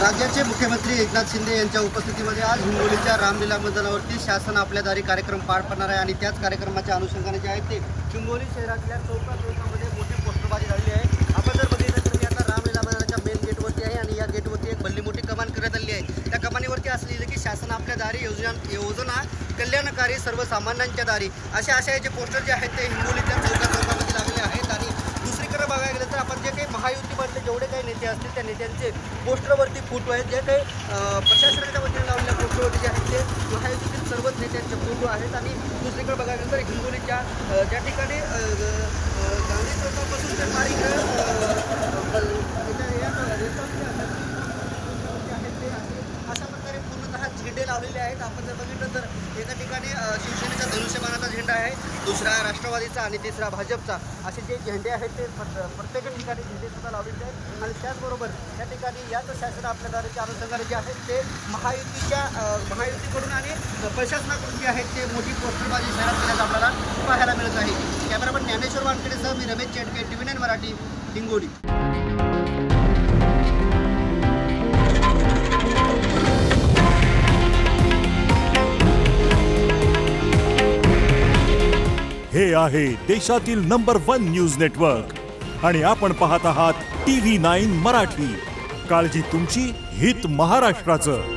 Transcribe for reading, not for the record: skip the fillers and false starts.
राज्याचे मुख्यमंत्री एकनाथ शिंदे यांच्या उपस्थितीमध्ये आज हिंगोलीच्या रामलीला मैदानावरती शासन आपल्या दारी कार्यक्रम पार पडणार आहे आणि त्याच कार्यक्रमाच्या अनुषंगाने जे आहेत ते हिंगोली शहरातल्या चौकामध्ये मोठी पोस्टरबाजी झालेली आहे। आपण जर बघितलं तर मी आता रामलीला मैदानाच्या मेन गेटवरती आहे आणि या गेटवरती एक भल्ली मोठी कमान करण्यात आली आहे। त्या कमानीवरती असलेली की शासन आपल्या दारी योजना कल्याणकारी सर्वसामान्यांच्या दारी असे जे पोस्टर जे आहेत ते हिंगोलीच्या चौकामध्ये लागलेले आहेत। आणि दुसरीकडे बघायला गेलं तर आपण जे काही महायुतीमधले जेवढे काही नेते असतील त्या नेत्यांचे पोस्टरवरती फोटो आहेत, जे काही प्रशासनाच्या वतीने लावलेल्या पोस्टरवरती जे आहेत ते महायुतीतील सर्वच नेत्यांचे फोटो आहेत। आणि दुसरीकडे बघायला गेलं तर हिंगोलीच्या ज्या ठिकाणी गांधी चौकापासून ते अशा प्रकारे पूर्णतः झेंडे लावलेले आहेत। आपण जर बघितलं तर एका ठिकाणी शिवसेनेचा धनुष्यबाणाचा झेंडा आहे, दुसरा राष्ट्रवादीचा आणि तिसरा भाजपचा असे जे झेंडे आहेत ते प्रत्येक ठिकाणी झेंडे सुद्धा लावलेले आहेत। आणि त्याचबरोबर या ठिकाणी याच शासन आपल्या दाराच्या अनुषंगाने जे आहेत ते महायुतीकडून आणि प्रशासनाकडून जे आहेत ते मोठी पोस्टरबाजी शहरात केल्याचं आपल्याला पाहायला मिळत आहे। कॅमेरामन ज्ञानेश्वर वानखेडेसह मी रमेश चेटके, TV9 मराठी, हिंगोली। हे आहे देशातील नंबर 1 न्यूज नेटवर्क आणि आपण पाहत आहात TV9 मराठी। काळजी तुमची, हित महाराष्ट्राचं।